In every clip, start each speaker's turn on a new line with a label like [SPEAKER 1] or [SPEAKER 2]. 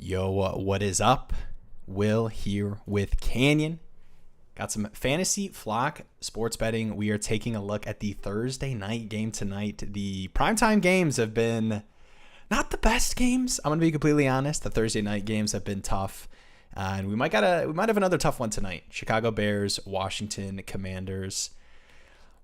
[SPEAKER 1] Yo, what is up? Will here with Canyon. Got some fantasy flock sports betting. We are taking a look at the Thursday night game tonight. The primetime games have been not the best games. I'm gonna be completely honest. The Thursday night games have been tough, and we might have another tough one tonight. Chicago Bears, Washington Commanders.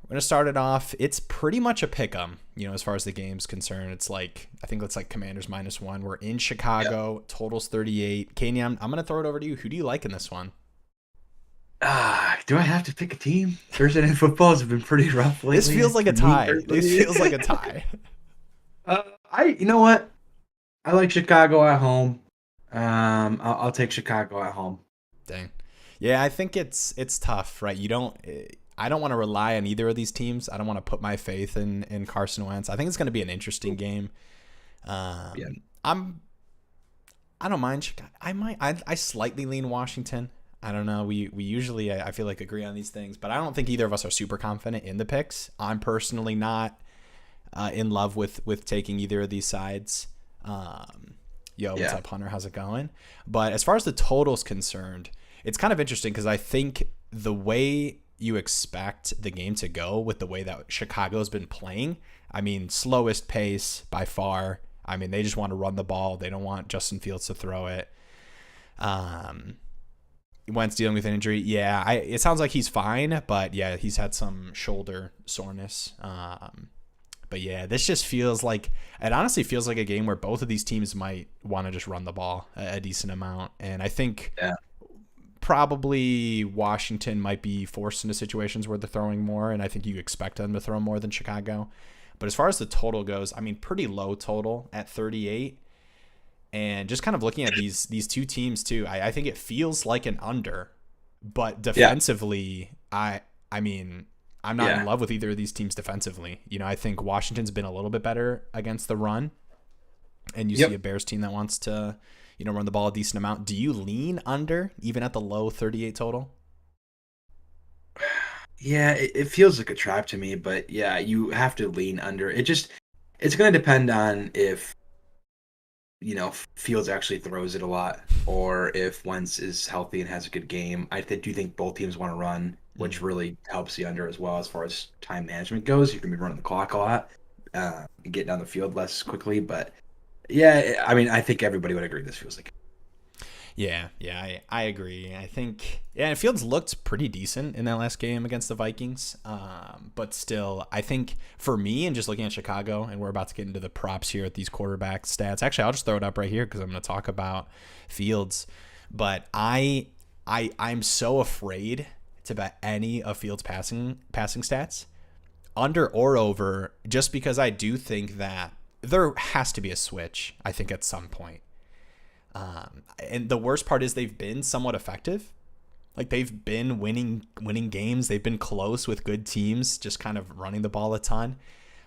[SPEAKER 1] We're gonna start it off. It's pretty much a pick 'em, as far as the game's concerned. I think it's like Commanders -1. We're in
[SPEAKER 2] Yeah.
[SPEAKER 1] Chicago. Totals 38. Kanye, I'm gonna throw it over to you. Who do you like in this one?
[SPEAKER 2] Do I have to pick a team? Thursday night footballs have been pretty rough
[SPEAKER 1] This
[SPEAKER 2] lately
[SPEAKER 1] feels like
[SPEAKER 2] for
[SPEAKER 1] a
[SPEAKER 2] me
[SPEAKER 1] tie. This
[SPEAKER 2] personally.
[SPEAKER 1] feels like a tie.
[SPEAKER 2] You know what? I like Chicago at home. I'll take Chicago at home.
[SPEAKER 1] Dang. Yeah, I think it's tough, right? I don't want to rely on either of these teams. I don't want to put my faith in Carson Wentz. I think it's going to be an interesting game.
[SPEAKER 2] Yeah,
[SPEAKER 1] I don't mind Chicago. I slightly lean Washington. I don't know. We usually I feel like agree on these things, but I don't think either of us are super confident in the picks. I'm personally not in love with taking either of these sides. What's
[SPEAKER 2] yeah,
[SPEAKER 1] up, Hunter? How's it going? But as far as the total's concerned, it's kind of interesting because I think the way you expect the game to go with the way that Chicago's been playing, I mean, slowest pace by far. I mean, they just want to run the ball. They don't want Justin Fields to throw it. Um, Wentz dealing with an injury. Yeah, it sounds like he's fine, but yeah, he's had some shoulder soreness. But yeah, this just feels like it honestly feels like a game where both of these teams might want to just run the ball a decent amount. And I think
[SPEAKER 2] yeah.
[SPEAKER 1] probably Washington might be forced into situations where they're throwing more, and I think you expect them to throw more than Chicago. But as far as the total goes, I mean, pretty low total at 38. And just kind of looking at these two teams too, I think it feels like an under, but
[SPEAKER 2] Yeah,
[SPEAKER 1] defensively, I mean, I'm not in
[SPEAKER 2] yeah.
[SPEAKER 1] love with either of these teams defensively. I think Washington's been a little bit better against the run, and you see a
[SPEAKER 2] Yep.
[SPEAKER 1] Bears team that wants to, run the ball a decent amount. Do you lean under even at the low 38 total?
[SPEAKER 2] Yeah, it feels like a trap to me, but yeah, you have to lean under. It's going to depend on if Fields actually throws it a lot, or if Wentz is healthy and has a good game. Do think both teams want to run, which
[SPEAKER 1] Mm.
[SPEAKER 2] really helps the under as well as far as time management goes. You can be running the clock a lot, and get down the field less quickly. But yeah, I mean, I think everybody would agree this feels like.
[SPEAKER 1] Yeah, I agree. I think, yeah, Fields looked pretty decent in that last game against the Vikings. But still, I think for me, and just looking at Chicago, and we're about to get into the props here at these quarterback stats. Actually, I'll just throw it up right here because I'm going to talk about Fields. But I'm so afraid to bet any of Fields' passing stats, under or over, just because I do think that there has to be a switch. I think at some point. And the worst part is they've been somewhat effective. Like they've been winning games. They've been close with good teams, just kind of running the ball a ton.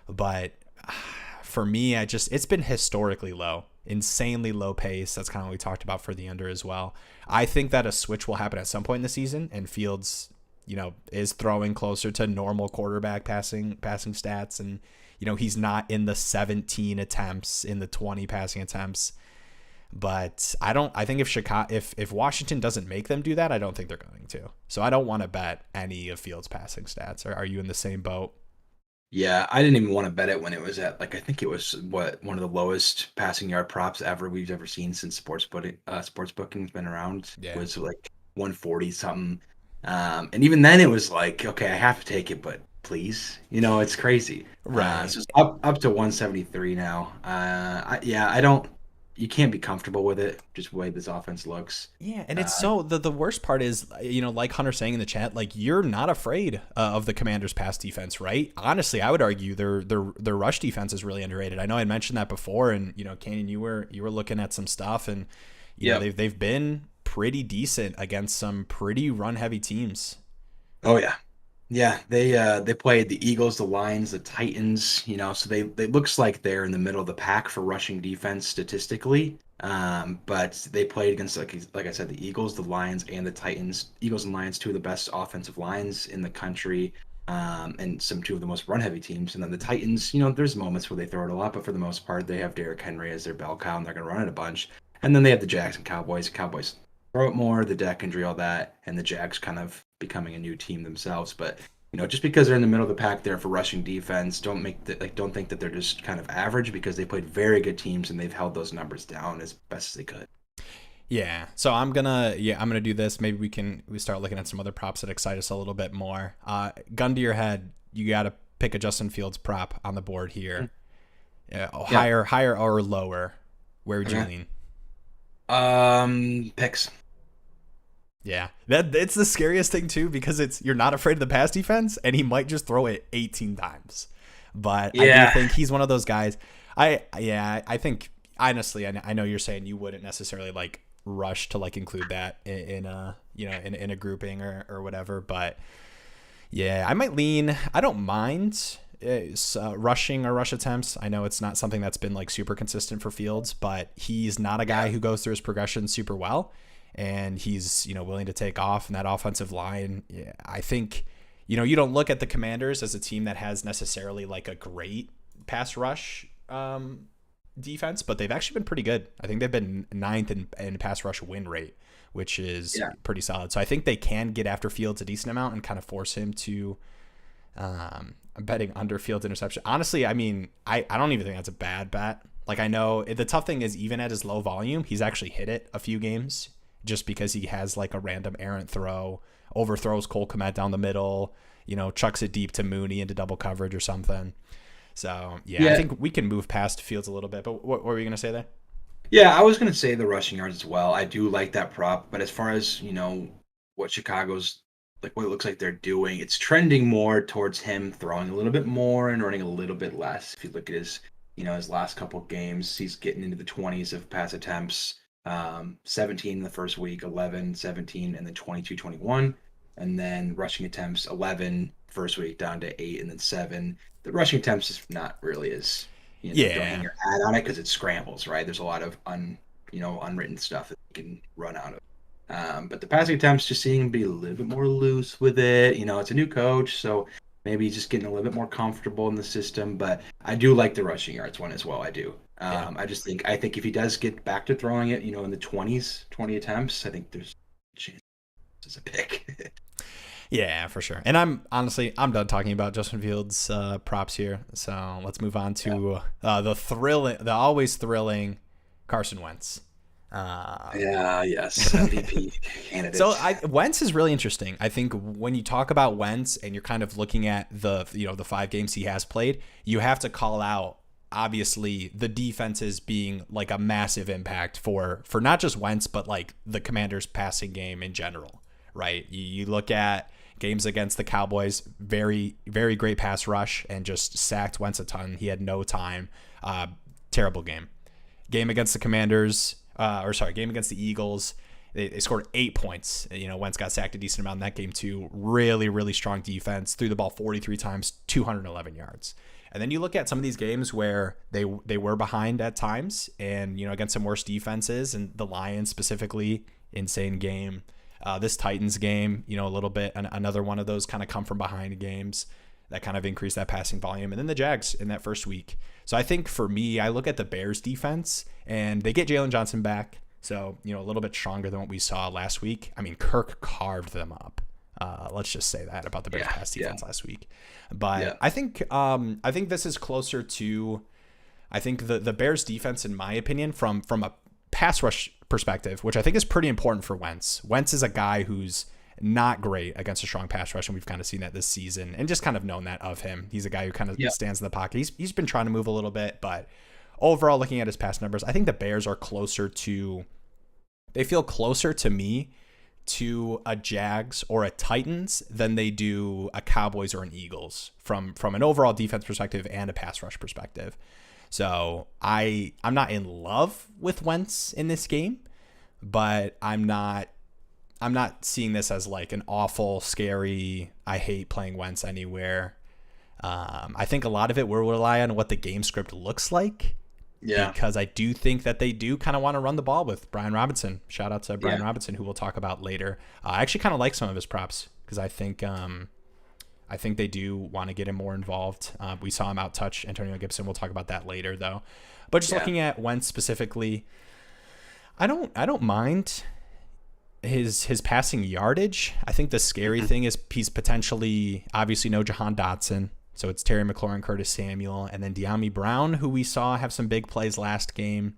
[SPEAKER 1] But for me, it's been historically low, insanely low pace. That's kind of what we talked about for the under as well. I think that a switch will happen at some point in the season, and Fields, is throwing closer to normal quarterback passing stats, and he's not in the 17 attempts, in the 20 passing attempts. But I think if Washington doesn't make them do that, I don't think they're going to. So I don't want to bet any of Fields' passing stats. Are you in the same boat?
[SPEAKER 2] Yeah, I didn't even want to bet it when it was at like I think it was one of the lowest passing yard props we've ever seen since sports booking's been around
[SPEAKER 1] Yeah.
[SPEAKER 2] was like 140 something. And even then it was like, okay, I have to take it, but please, it's crazy.
[SPEAKER 1] Right.
[SPEAKER 2] So it's up to 173 now. I don't. You can't be comfortable with it just the way this offense looks.
[SPEAKER 1] Yeah, and it's
[SPEAKER 2] Uh,
[SPEAKER 1] so the worst part is, like Hunter saying in the chat, like you're not afraid of the Commanders' pass defense, right? Honestly, I would argue their rush defense is really underrated. I know I mentioned that before, and Canyon, you were looking at some stuff, and
[SPEAKER 2] yep.
[SPEAKER 1] they've been pretty decent against some pretty run heavy teams.
[SPEAKER 2] Oh yeah. Yeah, they played the Eagles, the Lions, the Titans, so they looks like they're in the middle of the pack for rushing defense statistically. But they played against like I said, the Eagles, the Lions, and the Titans. Eagles and Lions, two of the best offensive lines in the country, and some two of the most run heavy teams. And then the Titans, there's moments where they throw it a lot, but for the most part, they have Derrick Henry as their bell cow, and they're going to run it a bunch. And then they have the Jags and Cowboys. Cowboys throw it more, the Dak injury, all that, and the Jags kind of becoming a new team themselves. But just because they're in the middle of the pack there for rushing defense, don't think that they're just kind of average because they played very good teams and they've held those numbers down as best as they could.
[SPEAKER 1] Yeah. So I'm gonna do this. Maybe we start looking at some other props that excite us a little bit more. Gun to your head, you gotta pick a Justin Fields prop on the board here. Yeah, higher or lower. Where would you lean?
[SPEAKER 2] Picks.
[SPEAKER 1] Yeah, it's the scariest thing too because you're not afraid of the pass defense, and he might just throw it 18 times. But I do think he's one of those guys. I think honestly, I know you're saying you wouldn't necessarily like rush to like include that in a grouping or whatever, but yeah, I might lean. I don't mind rushing or rush attempts. I know it's not something that's been like super consistent for Fields, but he's not a guy who goes through his progression super well. And he's, willing to take off in that offensive line. Yeah, I think, you don't look at the Commanders as a team that has necessarily like a great pass rush defense, but they've actually been pretty good. I think they've been ninth in pass rush win rate, which is pretty solid. So I think they can get after Fields a decent amount and kind of force him to I'm betting under Fields interception. Honestly, I mean, I don't even think that's a bad bet. Like, I know the tough thing is even at his low volume, he's actually hit it a few games just because he has like a random errant throw, overthrows Cole Kmet down the middle, chucks it deep to Mooney into double coverage or something. So, I think we can move past Fields a little bit. But what were you going to say there?
[SPEAKER 2] Yeah, I was going to say the rushing yards as well. I do like that prop. But as far as, what Chicago's, like what it looks like they're doing, it's trending more towards him throwing a little bit more and running a little bit less. If you look at his last couple games, he's getting into the 20s of pass attempts. 17 in the first week, 11, 17, and then 22, 21. And then rushing attempts, 11 first week down to 8, and then 7. The rushing attempts is not really as, don't hang your hat on it because it scrambles, right? There's a lot of unwritten stuff that you can run out of. But the passing attempts, just seeing him be a little bit more loose with it. It's a new coach, so maybe he's just getting a little bit more comfortable in the system. But I do like the rushing yards one as well. I do. I think if he does get back to throwing it, in the 20s, 20 attempts, I think there's a chance as a pick.
[SPEAKER 1] Yeah, for sure. And I'm done talking about Justin Fields props here. So let's move on to the always thrilling Carson Wentz.
[SPEAKER 2] MVP candidate.
[SPEAKER 1] So Wentz is really interesting. I think when you talk about Wentz and you're kind of looking at the 5 games he has played, you have to call out obviously the defenses being like a massive impact for not just Wentz, but like the Commanders' passing game in general, right? You look at games against the Cowboys, very, very great pass rush and just sacked Wentz a ton. He had no time. Terrible game. Game against the Commanders, game against the Eagles. They scored 8 points. Wentz got sacked a decent amount in that game too. Really, really strong defense. Threw the ball 43 times, 211 yards. And then you look at some of these games where they were behind at times and, against some worse defenses, and the Lions specifically, insane game. This Titans game, a little bit, another one of those kind of come from behind games that kind of increase that passing volume. And then the Jags in that first week. So I think for me, I look at the Bears defense and they get Jalen Johnson back. So, a little bit stronger than what we saw last week. I mean, Kirk carved them up. Let's just say that about the Bears pass defense last week. But I think this is closer to, I think the Bears defense, in my opinion, from a pass rush perspective, which I think is pretty important for Wentz. Wentz is a guy who's not great against a strong pass rush, and we've kind of seen that this season and just kind of known that of him. He's a guy who kind of stands in the pocket. He's been trying to move a little bit, but overall, looking at his pass numbers, I think the Bears are they feel closer to me to a Jags or a Titans than they do a Cowboys or an Eagles from an overall defense perspective and a pass rush perspective. So I'm not in love with Wentz in this game, but I'm not seeing this as like an awful, scary, I hate playing Wentz anywhere. I think a lot of it will rely on what the game script looks like. Yeah. Because I do think that they do kind of want to run the ball with Brian Robinson. Shout out to Brian Robinson, who we'll talk about later. I actually kind of like some of his props because I think they do want to get him more involved. We saw him out-touch Antonio Gibson. We'll talk about that later, though. But just looking at Wentz specifically, I don't mind his passing yardage. I think the scary
[SPEAKER 2] Mhm.
[SPEAKER 1] thing is he's potentially obviously no Jahan Dotson. So it's Terry McLaurin, Curtis Samuel, and then De'Ami Brown, who we saw have some big plays last game.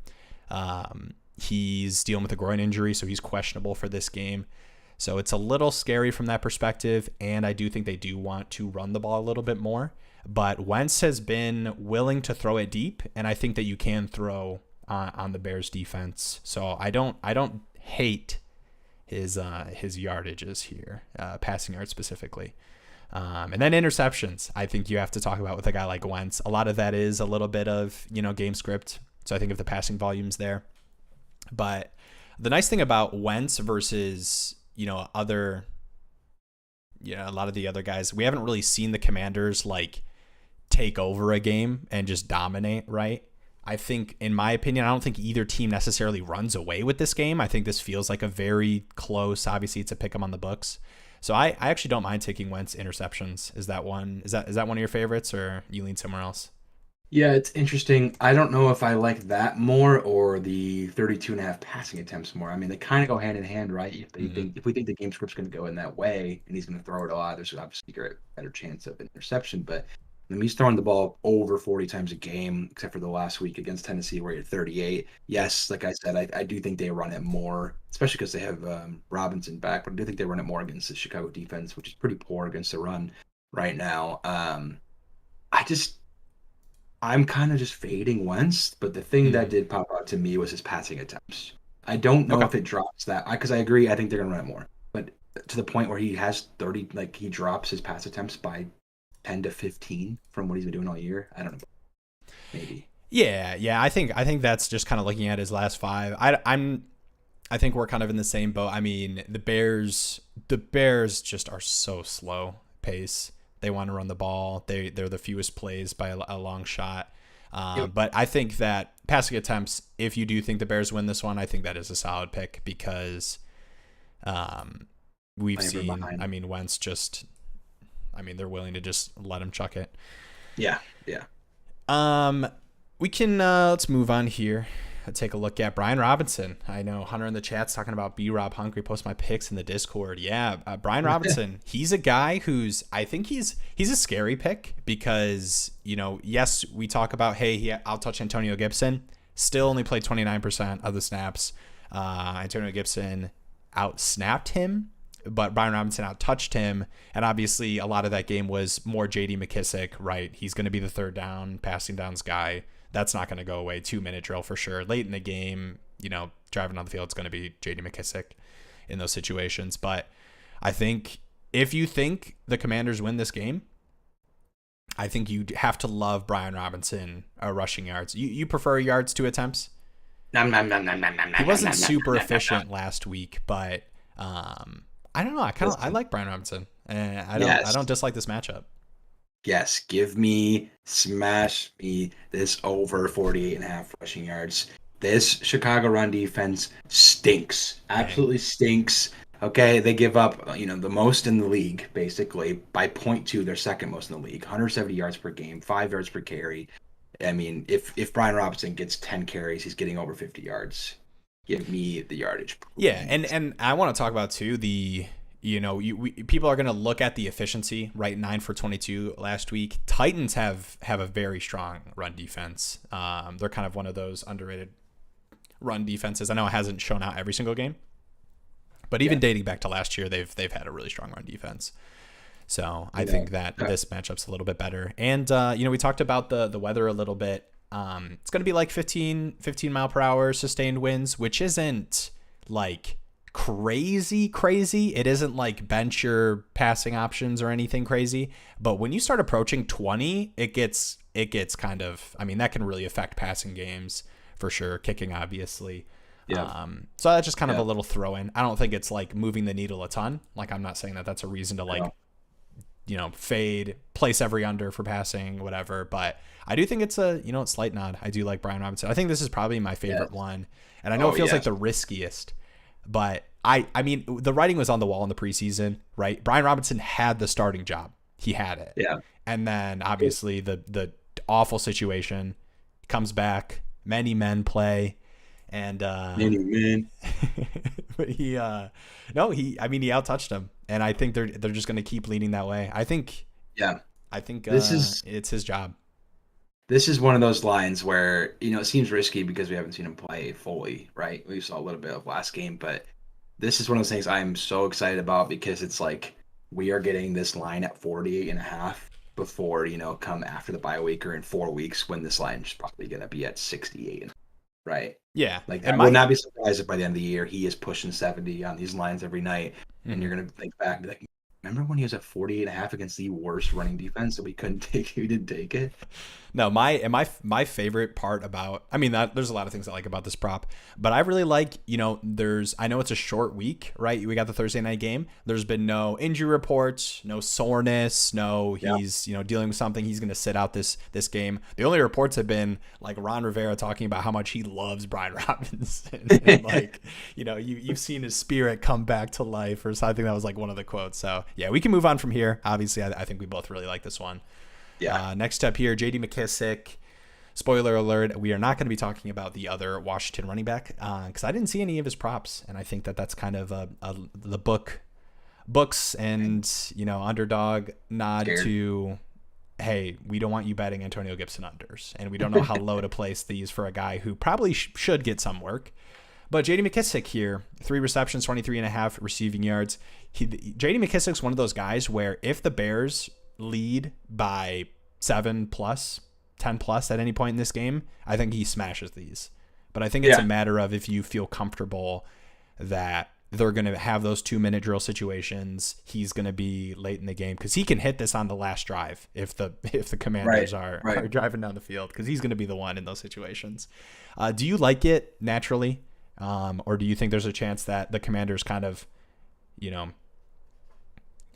[SPEAKER 1] He's dealing with a groin injury, so he's questionable for this game. So it's a little scary from that perspective, and I do think they do want to run the ball a little bit more. But Wentz has been willing to throw it deep, and I think that you can throw on the Bears defense. So I don't hate his yardages here, passing yards specifically. And then interceptions, I think you have to talk about with a guy like Wentz. A lot of that is a little bit of, game script. So I think if the passing volume's there. But the nice thing about Wentz versus, other, a lot of the other guys, we haven't really seen the Commanders like take over a game and just dominate, right? I think, in my opinion, I don't think either team necessarily runs away with this game. I think this feels like a very close, obviously it's a pick 'em on the books. So I actually don't mind taking Wentz interceptions. Is that one of your favorites, or you lean somewhere else?
[SPEAKER 2] Yeah, it's interesting. I don't know if I like that more or the 32.5 passing attempts more. I mean, they kind of go hand in hand, right?
[SPEAKER 1] Mm-hmm.
[SPEAKER 2] If we think the game script's going to go in that way and he's going to throw it a lot, there's obviously a better chance of an interception. But he's throwing the ball over 40 times a game, except for the last week against Tennessee where he had 38. Yes, like I said, I do think they run it more, especially because they have Robinson back. But I do think they run it more against the Chicago defense, which is pretty poor against the run right now. I just I'm kind of just fading Wentz, but the thing that
[SPEAKER 1] Mm-hmm.
[SPEAKER 2] did pop out to me was his passing attempts. I don't know
[SPEAKER 1] Okay.
[SPEAKER 2] if it drops that because I agree. I think they're gonna run it more, but to the point where he has 30, like he drops his pass attempts by 10 to 15 from what he's been doing all year. I don't know, maybe.
[SPEAKER 1] Yeah. I think that's just kind of looking at his last five. I think we're kind of in the same boat. I mean, the Bears just are so slow pace. They want to run the ball. They're the fewest plays by a long shot.
[SPEAKER 2] Yep.
[SPEAKER 1] But I think that passing attempts, if you do think the Bears win this one, I think that is a solid pick because we've
[SPEAKER 2] Playing from
[SPEAKER 1] seen. I
[SPEAKER 2] behind.
[SPEAKER 1] mean, Wentz just. I mean, they're willing to just let him chuck it.
[SPEAKER 2] Yeah, yeah.
[SPEAKER 1] Um, we can let's move on here. Take a look at Brian Robinson. I know Hunter in the chat's talking about B Rob Hungry. Post my picks in the Discord. Yeah, Brian Robinson. He's a guy who's I think he's a scary pick because yes we talk about I'll touch Antonio Gibson. Still only played 29% of the snaps. Antonio Gibson out snapped him, but Brian Robinson out touched him, and obviously a lot of that game was more J.D. McKissic. Right, he's going to be the third down passing downs guy. That's not going to go away. 2-minute drill for sure. Late in the game, driving on the field, it's going to be J.D. McKissic in those situations. But I think if you think the Commanders win this game, I think you have to love Brian Robinson rushing yards. You prefer yards to attempts?
[SPEAKER 2] Nom, nom, nom, nom, nom, nom,
[SPEAKER 1] He
[SPEAKER 2] nom, nom,
[SPEAKER 1] wasn't
[SPEAKER 2] nom,
[SPEAKER 1] super
[SPEAKER 2] nom, nom, nom.
[SPEAKER 1] efficient last week, but I don't know. I
[SPEAKER 2] Listen,
[SPEAKER 1] like Brian Robinson, and I
[SPEAKER 2] yes,
[SPEAKER 1] don't dislike this matchup.
[SPEAKER 2] yes. Smash me this over 48.5 rushing yards. This Chicago run defense stinks.
[SPEAKER 1] Dang.
[SPEAKER 2] Absolutely stinks. Okay, they give up, the most in the league, basically. By point two, they're second most in the league. 170 yards per game, 5 yards per carry. I mean, if Brian Robinson gets 10 carries, he's getting over 50 yards. Give me the yardage,
[SPEAKER 1] Yeah, and
[SPEAKER 2] please.
[SPEAKER 1] and I want to talk about too people are going to look at the efficiency, right? 9 for 22 last week. Titans have a very strong run defense. They're kind of one of those underrated run defenses. I know it hasn't shown out every single game, but even
[SPEAKER 2] Yeah.
[SPEAKER 1] dating back to last year, they've had a really strong run defense. So I
[SPEAKER 2] You know,
[SPEAKER 1] think that
[SPEAKER 2] uh,
[SPEAKER 1] this matchup's a little bit better. And we talked about the weather a little bit. It's going to be like 15 mile per hour sustained winds, which isn't like crazy. It isn't like bench your passing options or anything crazy. But when you start approaching 20, it gets kind of. I mean, that can really affect passing games for sure. Kicking, obviously.
[SPEAKER 2] yeah,
[SPEAKER 1] So that's just kind of
[SPEAKER 2] yeah.
[SPEAKER 1] a little throw in. I don't think it's like moving the needle a ton. Like I'm not saying that that's a reason to like
[SPEAKER 2] No.
[SPEAKER 1] fade, place every under for passing, whatever. But I do think it's a slight nod. I do like Brian Robinson. I think this is probably my favorite
[SPEAKER 2] Yes.
[SPEAKER 1] one, and I know it
[SPEAKER 2] Oh,
[SPEAKER 1] feels like
[SPEAKER 2] yes.
[SPEAKER 1] the riskiest, but I mean the writing was on the wall in the preseason, right? Brian Robinson had the starting job. He had it,
[SPEAKER 2] Yeah.
[SPEAKER 1] and then obviously the awful situation comes back. Many men play. And
[SPEAKER 2] Man.
[SPEAKER 1] but he no, he outtouched him, and I think they're just going to keep leading that way.
[SPEAKER 2] Yeah.
[SPEAKER 1] I think
[SPEAKER 2] This is
[SPEAKER 1] it's his job.
[SPEAKER 2] this is one of those lines where, it seems risky because we haven't seen him play fully, right? We saw a little bit of last game, but this is one of those things I'm so excited about because it's like we are getting this line at 48.5 before, come after the bye week or in 4 weeks when this line is probably going to be at 68, right?
[SPEAKER 1] Yeah,
[SPEAKER 2] Like
[SPEAKER 1] and
[SPEAKER 2] I would not be surprised if by the end of the year he is pushing 70 on these lines every night, and you're going to think back and be like, remember when he was at 48.5 against the worst running defense that we couldn't take? We didn't take it.
[SPEAKER 1] No, my favorite part about, there's a lot of things I like about this prop, but I really like, I know it's a short week, right? We got the Thursday night game. There's been no injury reports, no soreness, no he's, dealing with something. He's going to sit out this game. The only reports have been like Ron Rivera talking about how much he loves Brian Robinson. And like, you've seen his spirit come back to life or something. That was like one of the quotes. So yeah, we can move on from here. Obviously, I think we both really like this one.
[SPEAKER 2] Yeah.
[SPEAKER 1] Next up here, J.D. McKissic. Spoiler alert, we are not going to be talking about the other Washington running back because I didn't see any of his props, and I think that's kind of the books and underdog nod to, hey, we don't want you betting Antonio Gibson unders, and we don't know how low to place these for a guy who probably should get some work. But J.D. McKissic here, 3 receptions, 23.5 receiving yards. J.D. McKissic's one of those guys where if the Bears lead by 7+, 10+ at any point in this game, I think he smashes these. But I think it's a matter of if you feel comfortable that they're going to have those 2-minute drill situations. He's going to be late in the game because he can hit this on the last drive if the Commanders are driving down the field, because he's going to be the one in those situations. Do you like it naturally, or do you think there's a chance that the Commanders kind of,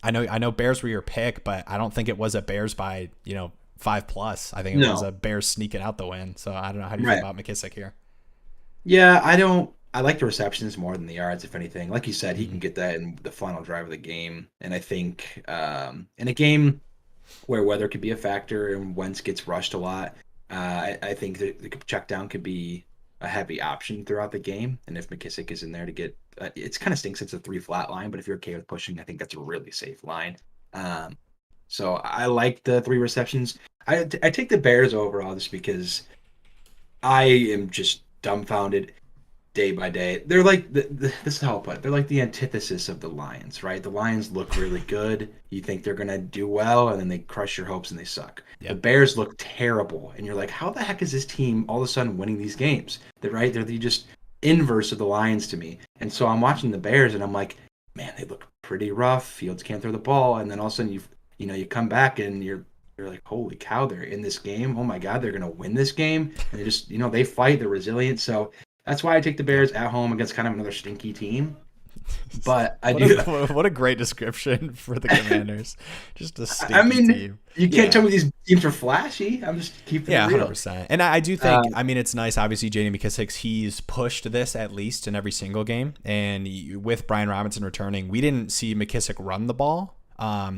[SPEAKER 1] I know Bears were your pick, but I don't think it was a Bears by 5+. I think it was a Bears sneaking out the win. So I don't know. How do you feel about McKissic here?
[SPEAKER 2] Yeah, I like the receptions more than the yards, if anything. Like you said, he can get that in the final drive of the game. And I think in a game where weather could be a factor and Wentz gets rushed a lot, I think the check down could be a heavy option throughout the game. And if McKissic is in there to get, it's kind of stinks it's a 3 flat line, but if you're okay with pushing, I think that's a really safe line. So I like the 3 receptions. I take the Bears overall just because I am just dumbfounded day by day. They're like this is how I'll put it. They're like the antithesis of the Lions, right? The Lions look really good. You think they're gonna do well, and then they crush your hopes and they suck. Yep. The Bears look terrible, and you're like, how the heck is this team all of a sudden winning these games? They're the just inverse of the Lions to me. And so I'm watching the Bears, and I'm like, man, they look pretty rough. Fields can't throw the ball, and then all of a sudden you come back and you're like, holy cow, they're in this game. Oh my God, they're gonna win this game. And they just they fight. They're resilient. So that's why I take the Bears at home against kind of another stinky team. But
[SPEAKER 1] what a great description for the Commanders. Just a stinky team.
[SPEAKER 2] You can't tell me these teams are flashy. I'm just keeping it real.
[SPEAKER 1] 100%. And I do think, it's nice. Obviously, J.D. McKissic, he's pushed this at least in every single game. And with Brian Robinson returning, we didn't see McKissic run the ball.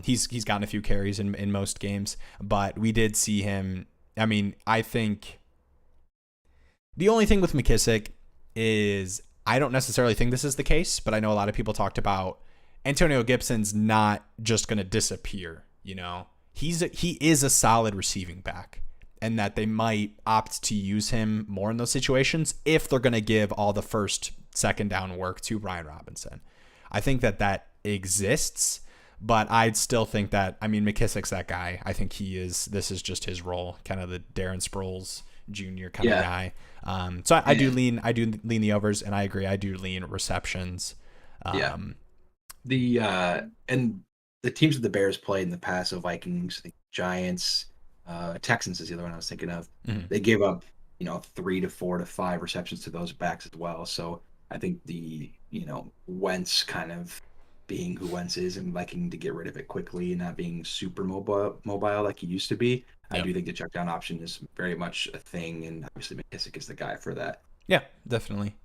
[SPEAKER 1] He's gotten a few carries in most games, but we did see him. I think the only thing with McKissic is I don't necessarily think this is the case, but I know a lot of people talked about Antonio Gibson's not just going to disappear. He is a solid receiving back, and that they might opt to use him more in those situations if they're going to give all the first, second down work to Brian Robinson. I think that exists, but I'd still think that, McKissic's that guy. I think this is just his role, kind of the Darren Sproles Jr. kind of guy. So I do lean the overs, and I agree. I do lean receptions.
[SPEAKER 2] And the teams that the Bears played in the past, so Vikings, the Giants, Texans is the other one I was thinking of. Mm-hmm. They gave up, 3 to 4 to 5 receptions to those backs as well. So I think the, Wentz kind of being who Wentz is and liking to get rid of it quickly and not being super mobile like he used to be. Yep. I do think the check down option is very much a thing, and obviously McKissic is the guy for that.
[SPEAKER 1] Yeah, definitely.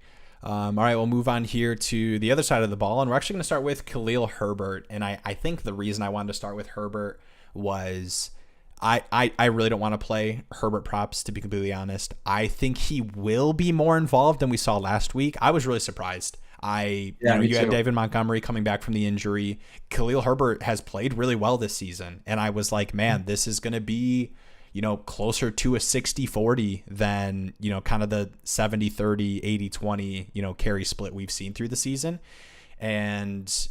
[SPEAKER 1] All right, we'll move on here to the other side of the ball, and we're actually going to start with Khalil Herbert. And I think the reason I wanted to start with Herbert was I really don't want to play Herbert props, to be completely honest. I think he will be more involved than we saw last week. I was really surprised.
[SPEAKER 2] Me
[SPEAKER 1] You had
[SPEAKER 2] too.
[SPEAKER 1] David Montgomery coming back from the injury. Khalil Herbert has played really well this season. And I was like, man, this is going to be, closer to a 60-40 than, kind of the 70-30, 80-20, carry split we've seen through the season. And,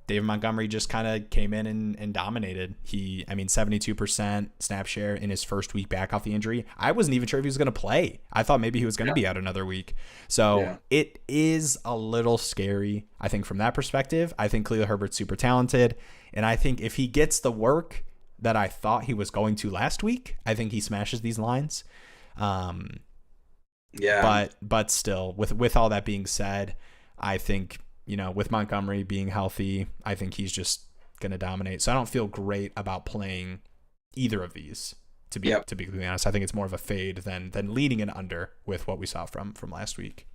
[SPEAKER 1] David Montgomery just kind of came in and dominated. 72% snap share in his first week back off the injury. I wasn't even sure if he was going to play. I thought maybe he was going to be out another week. So it is a little scary, I think, from that perspective. I think Khalil Herbert's super talented. And I think if he gets the work that I thought he was going to last week, I think he smashes these lines. But still, with all that being said, I think, with Montgomery being healthy, I think he's just going to dominate. So I don't feel great about playing either of these, to be completely honest. I think it's more of a fade than leading an under with what we saw from last week.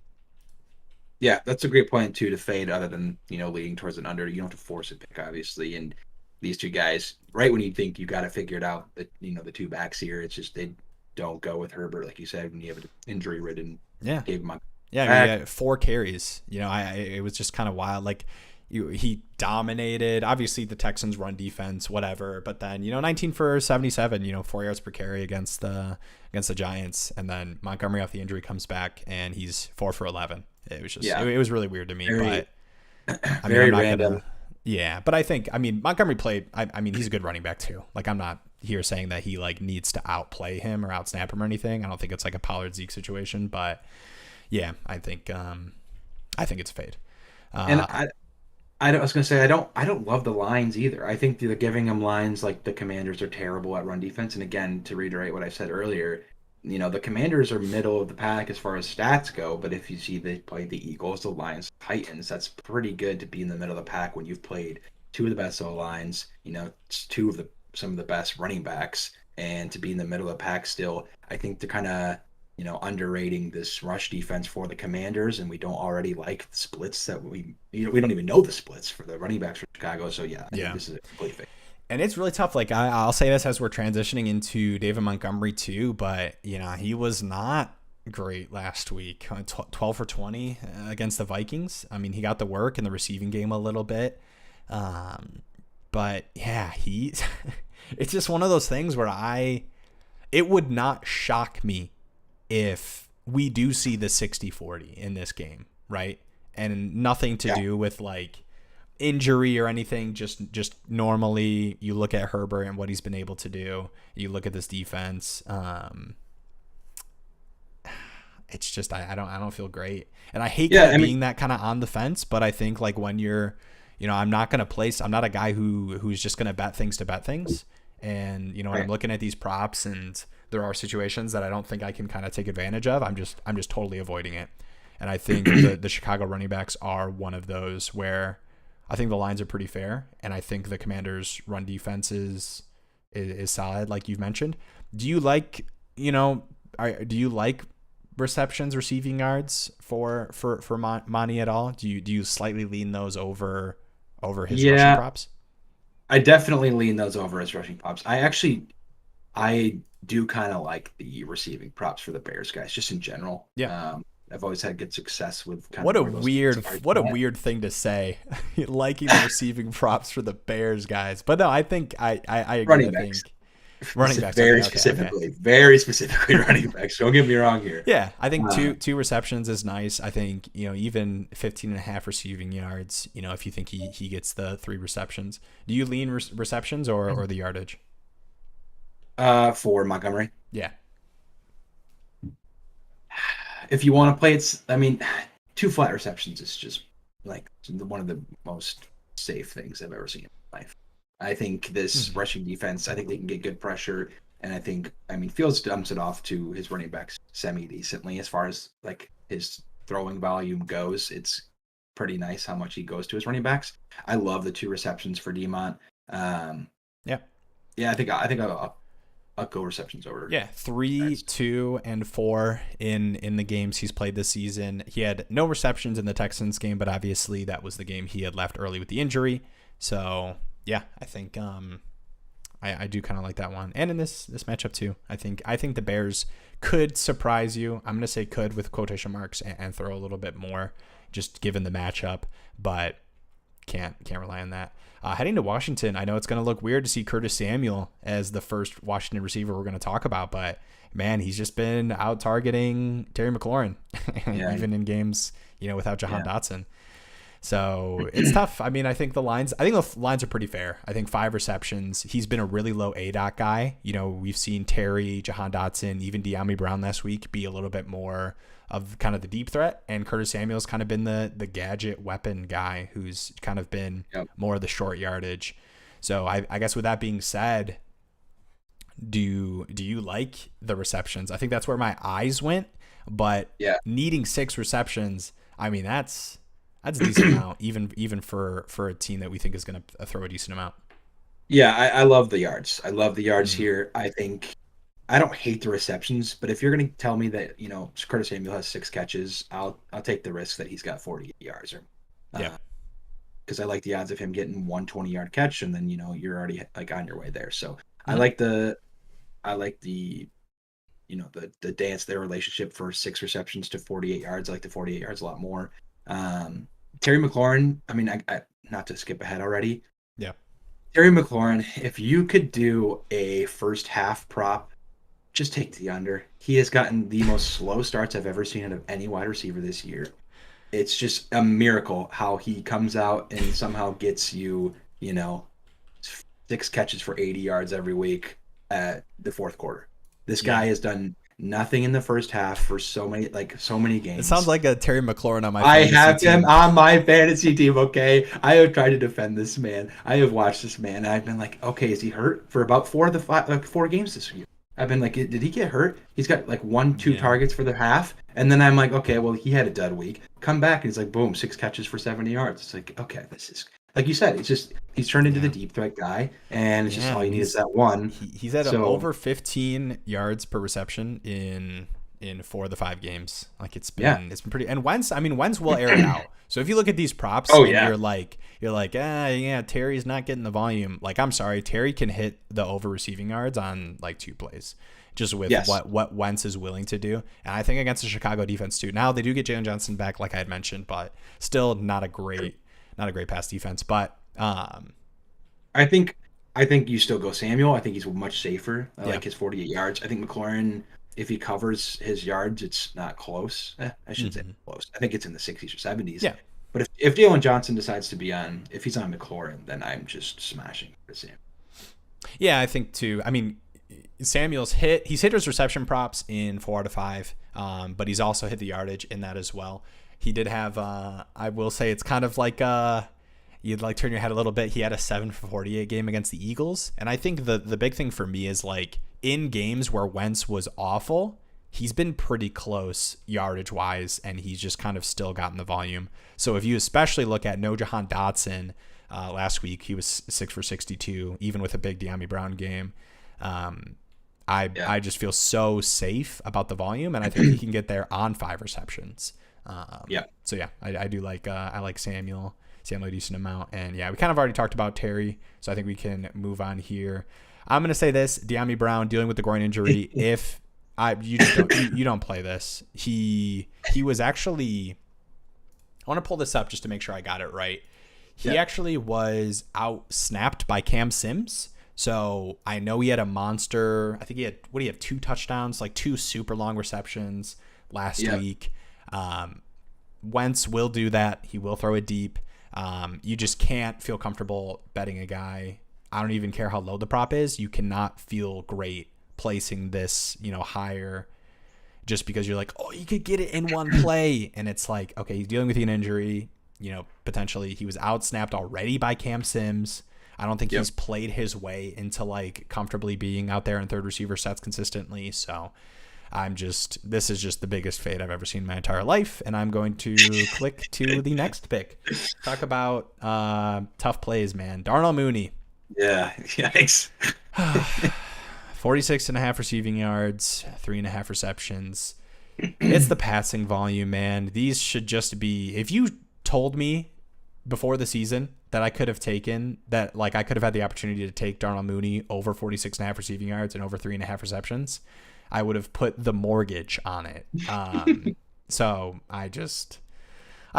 [SPEAKER 2] Yeah, that's a great point too, to fade other than, leading towards an under. You don't have to force a pick, obviously. And these two guys, right when you think you got to figure it out, that, the two backs here, it's just they don't go with Herbert, like you said, when you have an injury-ridden David Montgomery.
[SPEAKER 1] Yeah, he had 4 carries. It was just kind of wild. Like, he dominated. Obviously, the Texans' run defense, whatever. But then, 19 for 77. 4 yards per carry against the Giants. And then Montgomery off the injury comes back, and he's 4 for 11. It was just it was really weird to me. But
[SPEAKER 2] very random.
[SPEAKER 1] But I think Montgomery played. He's a good running back too. Like, I'm not here saying that he needs to outplay him or outsnap him or anything. I don't think it's like a Pollard Zeke situation, but. Yeah, I think it's a fade.
[SPEAKER 2] And I was gonna say I don't love the lines either. I think they're giving them lines like the Commanders are terrible at run defense. And again, to reiterate what I said earlier, the Commanders are middle of the pack as far as stats go. But if you see they play the Eagles, the Lions, Titans, that's pretty good to be in the middle of the pack when you've played 2 of the best O lines. Some of the best running backs, and to be in the middle of the pack still. I think they're kind of underrating this rush defense for the Commanders, and we don't already like the splits that we don't even know the splits for the running backs for Chicago. So I think this is a complete fake.
[SPEAKER 1] And it's really tough. Like, I'll say this as we're transitioning into David Montgomery too, but he was not great last week. 12 for 20 against the Vikings. He got the work in the receiving game a little bit. But yeah, it's just one of those things where it would not shock me if we do see the 60-40 in this game, right? And nothing to do with like injury or anything, just normally you look at Herbert and what he's been able to do. You look at this defense. It's just I don't feel great. And I hate being that kind of on the fence, but I think like when you're, I'm not a guy who's just going to bet things. And, when I'm looking at these props and there are situations that I don't think I can kind of take advantage of, I'm just totally avoiding it. And I think the Chicago running backs are one of those where I think the lines are pretty fair. And I think the Commanders' run defense is solid, like you've mentioned. Do you like, receptions, receiving yards for Monty at all? Do you slightly lean those over his rushing props?
[SPEAKER 2] I definitely lean those over his rushing props. I do kind of like the receiving props for the Bears guys, just in general.
[SPEAKER 1] Yeah.
[SPEAKER 2] I've always had good success with
[SPEAKER 1] what a weird thing to say, liking the receiving props for the Bears guys. But no, I think I agree. Running backs.
[SPEAKER 2] Very specifically running backs. Don't get me wrong here.
[SPEAKER 1] Yeah, I think two receptions is nice. I think, even 15.5 receiving yards, if you think he gets the 3 receptions. Do you lean receptions or the yardage?
[SPEAKER 2] For Montgomery.
[SPEAKER 1] Yeah.
[SPEAKER 2] If you want to play it, 2 flat receptions is just like one of the most safe things I've ever seen in my life. I think this rushing defense, I think they can get good pressure. And I think, Fields dumps it off to his running backs semi-decently as far as like his throwing volume goes. It's pretty nice how much he goes to his running backs. I love the 2 receptions for Demont. I think I'll go receptions over.
[SPEAKER 1] Yeah, 3, 2, and 4 in the games he's played this season. He had no receptions in the Texans game, but obviously that was the game he had left early with the injury. So yeah, I think I do kind of like that one. And in this matchup too, I think the Bears could surprise you. I'm gonna say could with quotation marks and throw a little bit more, just given the matchup, but can't rely on that. Heading to Washington, I know it's going to look weird to see Curtis Samuel as the first Washington receiver we're going to talk about, but man, he's just been out targeting Terry McLaurin, even in games, without Jahan Dotson. So it's tough. I mean, I think the lines are pretty fair. I think 5 receptions. He's been a really low ADOT guy. We've seen Terry, Jahan Dotson, even De'Ami Brown last week be a little bit more of kind of the deep threat, and Curtis Samuel's kind of been the gadget weapon guy who's kind of been more of the short yardage. So I guess with that being said, do you like the receptions? I think that's where my eyes went, but needing 6 receptions, I mean that's a decent amount, even for a team that we think is going to throw a decent amount.
[SPEAKER 2] Yeah, I love the yards. I love the yards here. I think I don't hate the receptions, but if you're going to tell me that Curtis Samuel has 6 catches, I'll take the risk that he's got 40 yards, because I like the odds of him getting 120-yard catch, and then you're already like on your way there. So I like the the dance their relationship for 6 receptions to 48 yards. I like the 48 yards a lot more. Terry McLaurin, I mean, I not to skip ahead already.
[SPEAKER 1] Yeah.
[SPEAKER 2] Terry McLaurin, if you could do a first half prop, just take the under. He has gotten the most slow starts I've ever seen out of any wide receiver this year. It's just a miracle how he comes out and somehow gets you, 6 catches for 80 yards every week at the fourth quarter. This guy has done nothing in the first half for so many games.
[SPEAKER 1] It sounds like a Terry McLaurin on my
[SPEAKER 2] fantasy
[SPEAKER 1] team.
[SPEAKER 2] I have him on my fantasy team, okay? I have tried to defend this man. I have watched this man, and I've been like, okay, is he hurt? For about 4 games this year. I've been like, did he get hurt? He's got like 1-2 targets for the half. And then I'm like, okay, well, he had a dud week. Come back, and he's like, boom, 6 catches for 70 yards. It's like, okay, this is, like you said, it's just, he's turned into the deep threat guy, and it's just all you need is that one.
[SPEAKER 1] He's at over 15 yards per reception in 4 of the 5 games. Like it's been pretty. And Wentz will air it out. So if you look at these props, you're like, Terry's not getting the volume. Like, I'm sorry, Terry can hit the over receiving yards on like 2 plays, just with what Wentz is willing to do. And I think against the Chicago defense too. Now they do get Jalen Johnson back, like I had mentioned, but still not a great pass defense. But
[SPEAKER 2] I think you still go Samuel. I think he's much safer. I like his 48 yards. I think McLaurin, if he covers his yards, it's not close. I shouldn't say close. I think it's in the 60s or 70s.
[SPEAKER 1] Yeah.
[SPEAKER 2] But if Jalen Johnson decides to be if he's on McLaurin, then I'm just smashing the Sam.
[SPEAKER 1] Yeah, I think too. I mean, Samuel's hit his reception props in 4 out of 5, but he's also hit the yardage in that as well. He did have, I will say, it's kind of like you'd like turn your head a little bit. He had a 7 for 48 game against the Eagles, and I think the big thing for me is like in games where Wentz was awful, he's been pretty close yardage wise, and he's just kind of still gotten the volume. So if you especially look at no Jahan Dotson last week, he was 6 for 62, even with a big De'Ami Brown game. I just feel so safe about the volume, and I think he can get there on 5 receptions. So I do like I like Samuel a decent amount, and we kind of already talked about Terry, so I think we can move on here. I'm gonna say this: De'Ami Brown dealing with the groin injury. If you don't play this, he was actually. I want to pull this up just to make sure I got it right. He actually was out snapped by Cam Sims. So I know he had a monster. I think he had 2 touchdowns, like 2 super long receptions last week. Wentz will do that. He will throw it deep. You just can't feel comfortable betting a guy. I don't even care how low the prop is. You cannot feel great placing this, higher just because you're like, oh, you could get it in one play. And it's like, okay, he's dealing with an injury. Potentially he was out snapped already by Cam Sims. I don't think he's played his way into like comfortably being out there in third receiver sets consistently. So this is just the biggest fade I've ever seen in my entire life. And I'm going to click to the next pick. Talk about tough plays, man. Darnell Mooney.
[SPEAKER 2] Yeah. Yikes.
[SPEAKER 1] 46.5 receiving yards, 3.5 receptions. It's the passing volume, man. These should just be, if you told me before the season that I could have taken, that like I could have had the opportunity to take Darnell Mooney over 46.5 receiving yards and over 3.5 receptions, I would have put the mortgage on it. So I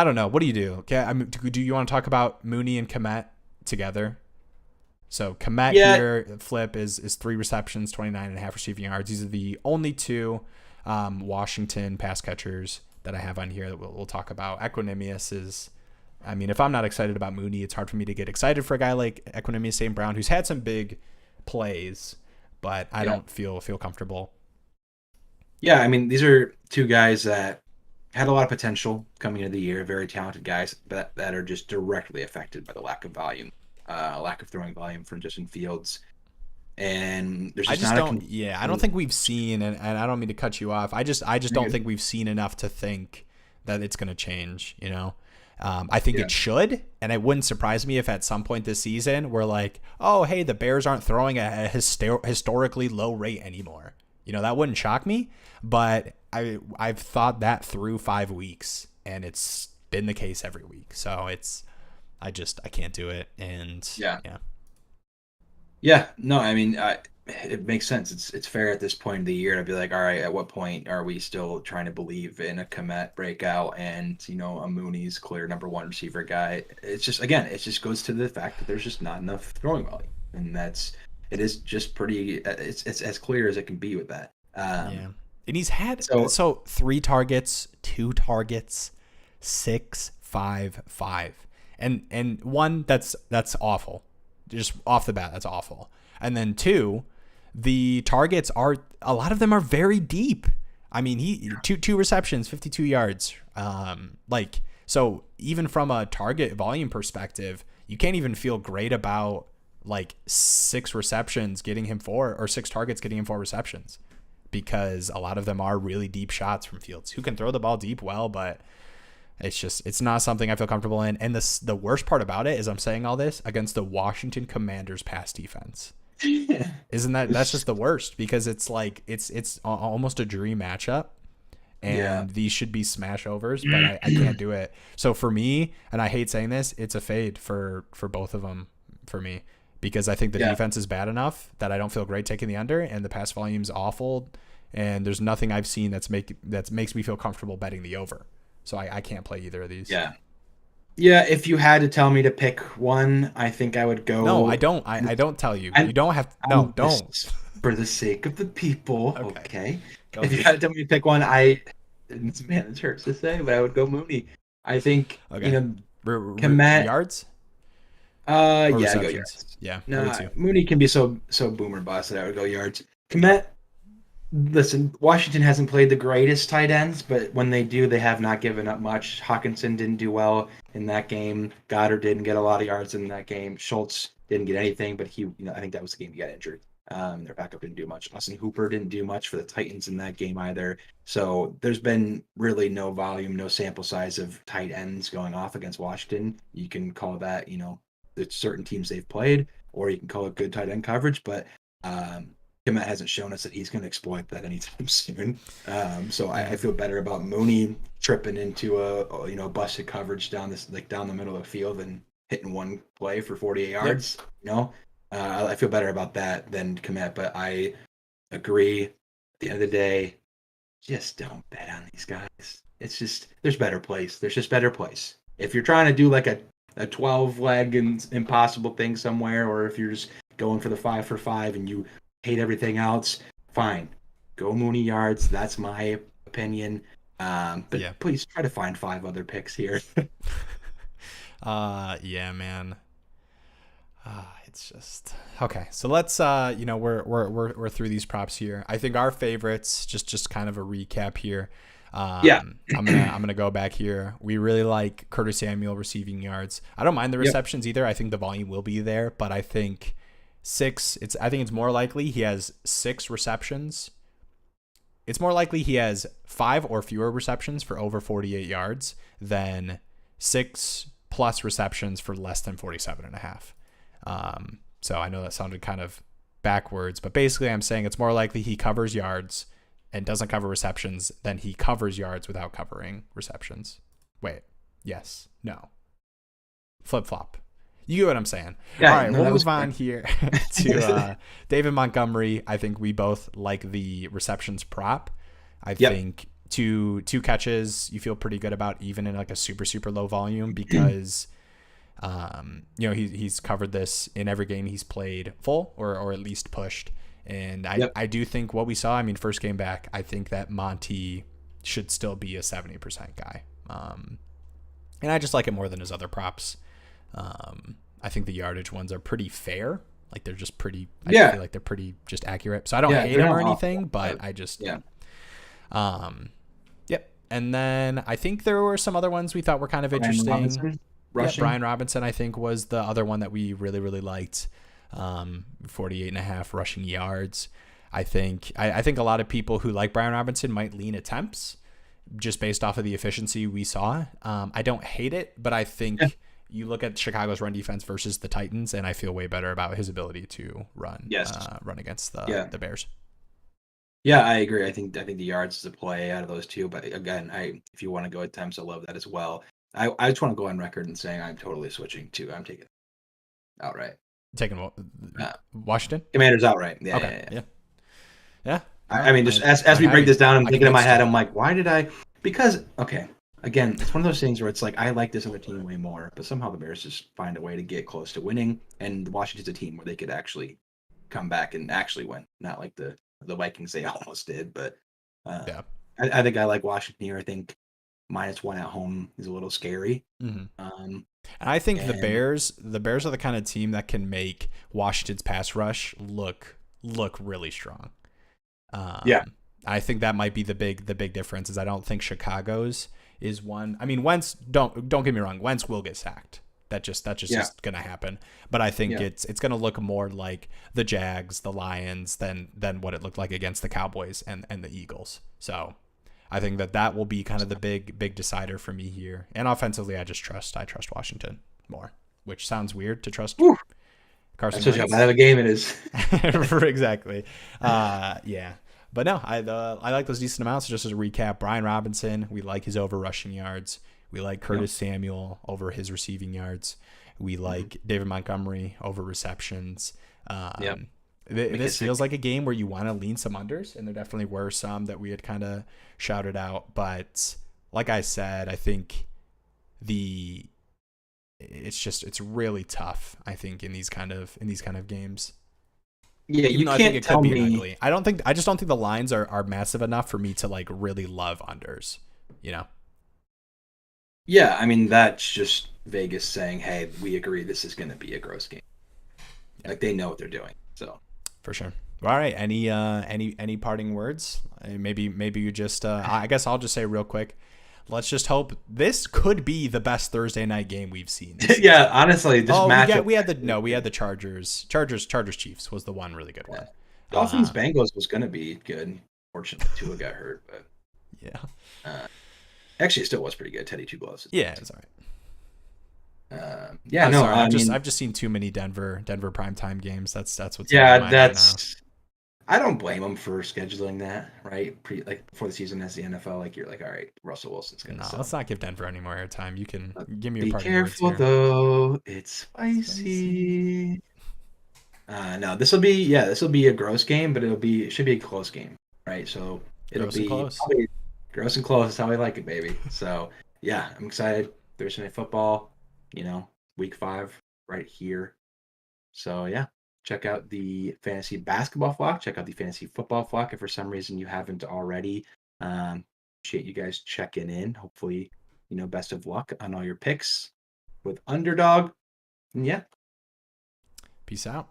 [SPEAKER 1] don't know. What do you do? Okay, do you want to talk about Mooney and Kmet together? So Kmet here, flip is 3 receptions, 29.5 receiving yards. These are the only 2 Washington pass catchers that I have on here that we'll talk about. Equanimeous is, I mean, if I'm not excited about Mooney, it's hard for me to get excited for a guy like Equanimeous St. Brown, who's had some big plays, but I don't feel comfortable.
[SPEAKER 2] Yeah, I mean, these are 2 guys that had a lot of potential coming into the year, very talented guys that are just directly affected by the lack of volume, lack of throwing volume from Justin Fields. And there's just
[SPEAKER 1] I don't think we've seen, and I don't mean to cut you off. I just don't think we've seen enough to think that it's going to change, you know? I think it should, and it wouldn't surprise me if at some point this season we're like, oh, hey, the Bears aren't throwing at a historically low rate anymore. You know, that wouldn't shock me, but I've thought that through 5 weeks, and it's been the case every week. So I can't do it. And
[SPEAKER 2] yeah, no, I mean, it makes sense. It's fair at this point of the year to be like, all right, at what point are we still trying to believe in a Kmet breakout and, you know, a Mooney's clear number 1 receiver guy? It's just, again, it just goes to the fact that there's just not enough throwing volume, and it is just pretty. It's as clear as it can be with that.
[SPEAKER 1] And he's had 3 targets, 2 targets, 6, 5, 5, and 1 that's awful. Just off the bat, that's awful. And then 2, the targets a lot of them are very deep. I mean, he two receptions, 52 yards. So even from a target volume perspective, you can't even feel great about like 6 receptions getting him 4, or 6 targets getting him 4 receptions, because a lot of them are really deep shots from Fields, who can throw the ball deep well, but it's not something I feel comfortable in. And the worst part about it is I'm saying all this against the Washington Commanders pass defense. Isn't that's just the worst, because it's like it's almost a dream matchup, and these should be smash overs, but I can't do it. So for me, and I hate saying this, it's a fade for both of them for me, because I think the defense is bad enough that I don't feel great taking the under, and the pass volume's awful, and there's nothing I've seen that makes me feel comfortable betting the over. So I can't play either of these.
[SPEAKER 2] Yeah, if you had to tell me to pick one, I think I would go.
[SPEAKER 1] No, I don't. I don't tell you. You don't have. No, don't.
[SPEAKER 2] For the sake of the people, okay. If you had to tell me to pick one, it hurts to say, but I would go Mooney. I think Kmet
[SPEAKER 1] yards.
[SPEAKER 2] Yeah, I go yards.
[SPEAKER 1] Yeah,
[SPEAKER 2] no, Mooney can be so boomer bust that I would go yards. Kmet. Listen, Washington hasn't played the greatest tight ends, but when they do, they have not given up much. Hawkinson didn't do well in that game. Goddard didn't get a lot of yards in that game. Schultz didn't get anything, but I think that was the game he got injured. Their backup didn't do much. Austin Hooper didn't do much for the Titans in that game either. So there's been really no volume, no sample size of tight ends going off against Washington. You can call that, the certain teams they've played, or you can call it good tight end coverage, but Kmet hasn't shown us that he's going to exploit that anytime soon. So I feel better about Mooney tripping into a busted coverage down the middle of the field and hitting one play for 48 yards. I feel better about that than Kmet, but I agree. At the end of the day, just don't bet on these guys. It's just there's better plays. There's just better plays. If you're trying to do like a 12 leg and impossible thing somewhere, or if you're just going for the 5 for 5 and you hate everything else, fine. Go Mooney yards. That's my opinion. Please try to find 5 other picks here.
[SPEAKER 1] Yeah, man. It's just okay. So let's we're through these props here. I think our favorites, just kind of a recap here. I'm gonna go back here. We really like Curtis Samuel receiving yards. I don't mind the receptions either. I think the volume will be there, but I think 6. I think it's more likely he has 6 receptions. It's more likely he has 5 or fewer receptions for over 48 yards than 6 plus receptions for less than 47.5. So I know that sounded kind of backwards, but basically I'm saying it's more likely he covers yards and doesn't cover receptions than he covers yards without covering receptions. Wait, yes, no. Flip-flop. You get what I'm saying. All
[SPEAKER 2] Yeah,
[SPEAKER 1] right,
[SPEAKER 2] no,
[SPEAKER 1] we'll
[SPEAKER 2] that was
[SPEAKER 1] move on
[SPEAKER 2] fair.
[SPEAKER 1] here to David Montgomery. I think we both like the receptions prop. I
[SPEAKER 2] Yep.
[SPEAKER 1] think two catches you feel pretty good about even in like a super low volume because he's covered this in every game he's played full or at least pushed. And
[SPEAKER 2] Yep.
[SPEAKER 1] I do think what we saw, I mean, first game back, I think that Monty should still be a 70% guy. And I just like it more than his other props. I think the yardage ones are pretty fair. Like they're just pretty. I feel
[SPEAKER 2] Yeah.
[SPEAKER 1] like they're pretty just accurate. So I don't
[SPEAKER 2] Yeah.
[SPEAKER 1] hate
[SPEAKER 2] They're
[SPEAKER 1] them
[SPEAKER 2] not
[SPEAKER 1] or
[SPEAKER 2] awful.
[SPEAKER 1] anything, but I just
[SPEAKER 2] Yeah.
[SPEAKER 1] Yep. And then I think there were some other ones we thought were kind of
[SPEAKER 2] Brian
[SPEAKER 1] interesting.
[SPEAKER 2] Robinson
[SPEAKER 1] Yeah,
[SPEAKER 2] rushing.
[SPEAKER 1] Brian Robinson I think was the other one that we really liked. 48 and a half rushing yards. I think a lot of people who like Brian Robinson might lean attempts just based off of the efficiency we saw. I don't hate it, but I
[SPEAKER 2] Yeah.
[SPEAKER 1] think you look at Chicago's run defense versus the Titans, and I feel way better about his ability to
[SPEAKER 2] Yes.
[SPEAKER 1] run against
[SPEAKER 2] Yeah.
[SPEAKER 1] the Bears.
[SPEAKER 2] Yeah, I agree. I think the yards is a play out of those two. But again, if you want to go at times, I love that as well. I just want to go on record and saying I'm totally switching to I'm taking outright.
[SPEAKER 1] Taking
[SPEAKER 2] Uh,
[SPEAKER 1] Washington.
[SPEAKER 2] Commanders outright. Yeah,
[SPEAKER 1] Okay.
[SPEAKER 2] yeah, yeah.
[SPEAKER 1] Yeah. Yeah.
[SPEAKER 2] I mean, just as
[SPEAKER 1] I'm
[SPEAKER 2] we break
[SPEAKER 1] happy.
[SPEAKER 2] this down, I'm
[SPEAKER 1] I can
[SPEAKER 2] thinking in
[SPEAKER 1] get
[SPEAKER 2] my head,
[SPEAKER 1] still.
[SPEAKER 2] I'm like, why did I? Because okay, again, it's one of those things where it's like I like this other team way more, but somehow the Bears just find a way to get close to winning, and Washington's a team where they could actually come back and actually win, not like the Vikings they almost did. But uh,
[SPEAKER 1] Yeah.
[SPEAKER 2] I think I like Washington here. I think -1 at home is a little scary.
[SPEAKER 1] Mm-hmm.
[SPEAKER 2] Um,
[SPEAKER 1] And I think
[SPEAKER 2] and
[SPEAKER 1] the Bears are the kind of team that can make Washington's pass rush look really strong.
[SPEAKER 2] yeah,
[SPEAKER 1] I think that might be the big difference is I don't think Chicago's is one. I mean, Wentz don't get me wrong, Wentz will get sacked. That just
[SPEAKER 2] yeah,
[SPEAKER 1] is gonna happen. But I think
[SPEAKER 2] yeah,
[SPEAKER 1] it's gonna look more like the Jags, the Lions than what it looked like against the Cowboys and the Eagles. So I think that will be kind of the big decider for me here. And offensively, I trust Washington more, which sounds weird to trust
[SPEAKER 2] Whew,
[SPEAKER 1] Carson
[SPEAKER 2] that's such how
[SPEAKER 1] Wentz.
[SPEAKER 2] bad of a game it is.
[SPEAKER 1] Exactly. Yeah. But no, I like those decent amounts. Just as a recap, Brian Robinson, we like his over rushing yards. We like
[SPEAKER 2] Yep.
[SPEAKER 1] Curtis Samuel over his receiving yards. We like David Montgomery over receptions.
[SPEAKER 2] Yep.
[SPEAKER 1] This
[SPEAKER 2] McKissick.
[SPEAKER 1] feels like a game where you want to lean some unders, and there definitely were some that we had kind of shouted out. But like I said, I think it's really tough. I think in these kind of games.
[SPEAKER 2] Yeah,
[SPEAKER 1] Even
[SPEAKER 2] you
[SPEAKER 1] though I think
[SPEAKER 2] can't
[SPEAKER 1] it could
[SPEAKER 2] tell
[SPEAKER 1] be
[SPEAKER 2] me.
[SPEAKER 1] ugly. I just don't think the lines are massive enough for me to like really love unders, you know?
[SPEAKER 2] Yeah, I mean that's just Vegas saying, "Hey, we agree this is going to be a gross game."
[SPEAKER 1] Yeah,
[SPEAKER 2] Like they know what they're doing. So
[SPEAKER 1] for sure. All right. Any parting words? Maybe you just I guess I'll just say real quick. Let's just hope this could be the best Thursday night game we've seen this
[SPEAKER 2] yeah,
[SPEAKER 1] season.
[SPEAKER 2] honestly, this
[SPEAKER 1] Oh,
[SPEAKER 2] matchup.
[SPEAKER 1] we had the Chargers Chiefs was the one really good
[SPEAKER 2] Yeah.
[SPEAKER 1] one.
[SPEAKER 2] Dolphins Bengals was going to be good. Fortunately, Tua got hurt, but
[SPEAKER 1] Yeah.
[SPEAKER 2] uh, actually, it still was pretty good. Teddy Two Gloves.
[SPEAKER 1] Yeah, it's all right.
[SPEAKER 2] Yeah,
[SPEAKER 1] I'm
[SPEAKER 2] no,
[SPEAKER 1] sorry.
[SPEAKER 2] I mean,
[SPEAKER 1] I've just seen too many Denver primetime games. That's what's in my
[SPEAKER 2] yeah,
[SPEAKER 1] mind right now.
[SPEAKER 2] that's. I don't blame them for scheduling that, right? Like before the season as the NFL, like you're like, all right, Russell Wilson's going to
[SPEAKER 1] No,
[SPEAKER 2] sell.
[SPEAKER 1] let's not give Denver any more airtime. You can give me your
[SPEAKER 2] Be
[SPEAKER 1] parting words
[SPEAKER 2] careful
[SPEAKER 1] here.
[SPEAKER 2] though, it's spicy. No, this will be a gross game, but it should be a close game, right? So it'll
[SPEAKER 1] Gross and
[SPEAKER 2] be
[SPEAKER 1] close.
[SPEAKER 2] probably gross and close. Is how we like it, baby. So yeah, I'm excited. Thursday Night Football, week 5 right here. So yeah, check out the fantasy basketball flock. Check out the fantasy football flock if for some reason you haven't already. Appreciate you guys checking in. Hopefully, best of luck on all your picks with Underdog. And yeah.
[SPEAKER 1] Peace out.